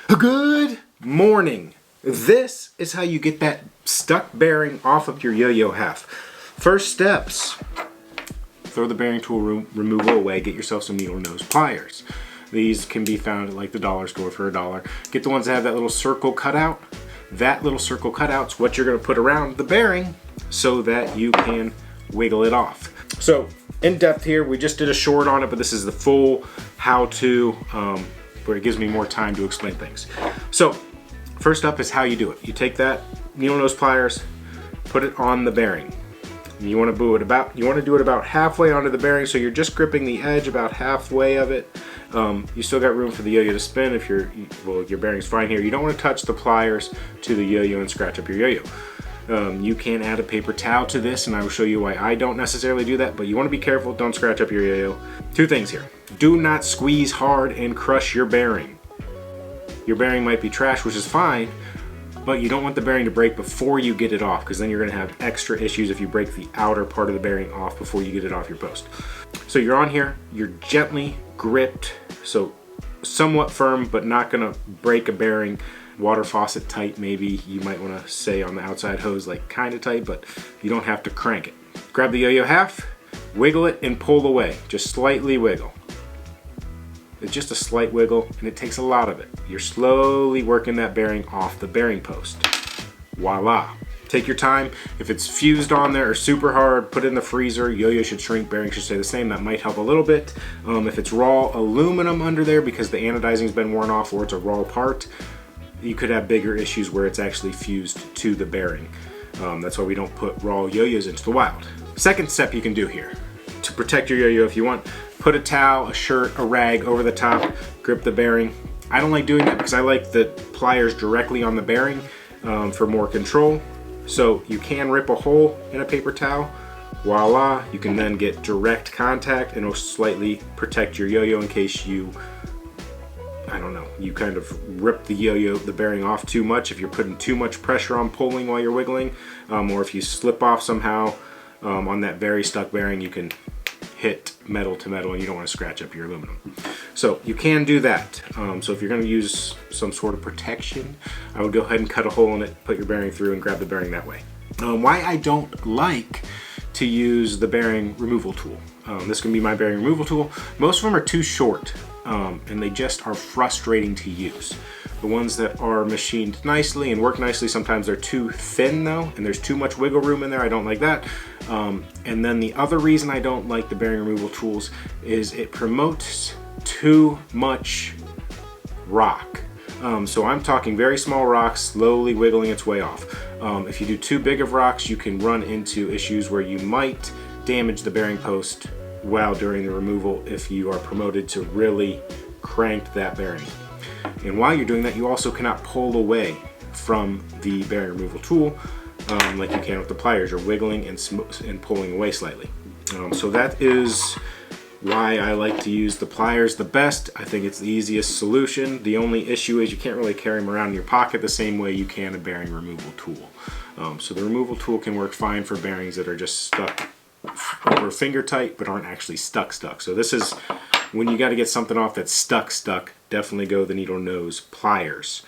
Good morning. This is how you get that stuck bearing off of your yo-yo half. First steps, throw the bearing tool removal away, get yourself some needle nose pliers. These can be found at like the dollar store for $1. Get the ones that have that little circle cutout. That little circle cutout's what you're going to put around the bearing so that you can wiggle it off. So in depth here, we just did a short on it, but this is the full how-to where it gives me more time to explain things. So first up is how you do it. You take that needle nose pliers, put it on the bearing. And you want to do it about halfway onto the bearing, so you're just gripping the edge about halfway of it. You still got room for the yo-yo to spin if your bearing's fine here. You don't want to touch the pliers to the yo-yo and scratch up your yo-yo. You can add a paper towel to this, and I will show you why I don't necessarily do that, but you want to be careful, don't scratch up your yo-yo. Two things here. Do not squeeze hard and crush your bearing. Your bearing might be trash, which is fine, but you don't want the bearing to break before you get it off, because then you're going to have extra issues if you break the outer part of the bearing off before you get it off your post. So you're on here, you're gently gripped, so somewhat firm, but not going to break a bearing. Water faucet tight, maybe you might want to say on the outside hose, like kind of tight, but you don't have to crank it. Grab the yo-yo half, wiggle it and pull away. Just slightly wiggle. It's just a slight wiggle, and it takes a lot of it. You're slowly working that bearing off the bearing post. Voila. Take your time. If it's fused on there or super hard, put it in the freezer. Yo-yo should shrink, bearing should stay the same. That might help a little bit. If it's raw aluminum under there because the anodizing's been worn off, or it's a raw part, you could have bigger issues where it's actually fused to the bearing. That's why we don't put raw yo-yos into the wild. Second step you can do here, to protect your yo-yo if you want, put a towel, a shirt, a rag over the top, grip the bearing. I don't like doing that because I like the pliers directly on the bearing for more control. So you can rip a hole in a paper towel. Voila, you can then get direct contact, and it'll slightly protect your yo-yo in case you, I don't know, you kind of rip the bearing off too much, if you're putting too much pressure on pulling while you're wiggling, or if you slip off somehow on that very stuck bearing, you can hit metal to metal and you don't want to scratch up your aluminum. So you can do that. So if you're going to use some sort of protection, I would go ahead and cut a hole in it, put your bearing through, and grab the bearing that way. Why I don't like to use the bearing removal tool. This can be my bearing removal tool. Most of them are too short. And they just are frustrating to use. The ones that are machined nicely and work nicely, sometimes they're too thin though, and there's too much wiggle room in there. I don't like that. And then the other reason I don't like the bearing removal tools is it promotes too much rock. So I'm talking very small rocks slowly wiggling its way off. If you do too big of rocks, you can run into issues where you might damage the bearing post while during the removal if you are promoted to really crank that bearing. And while you're doing that, you also cannot pull away from the bearing removal tool like you can with the pliers. You're wiggling and pulling away slightly. So that is why I like to use the pliers the best. I think it's the easiest solution. The only issue is you can't really carry them around in your pocket the same way you can a bearing removal tool. So the removal tool can work fine for bearings that are just stuck over finger tight but aren't actually stuck. So this is when you got to get something off that's stuck, definitely go the needle nose pliers.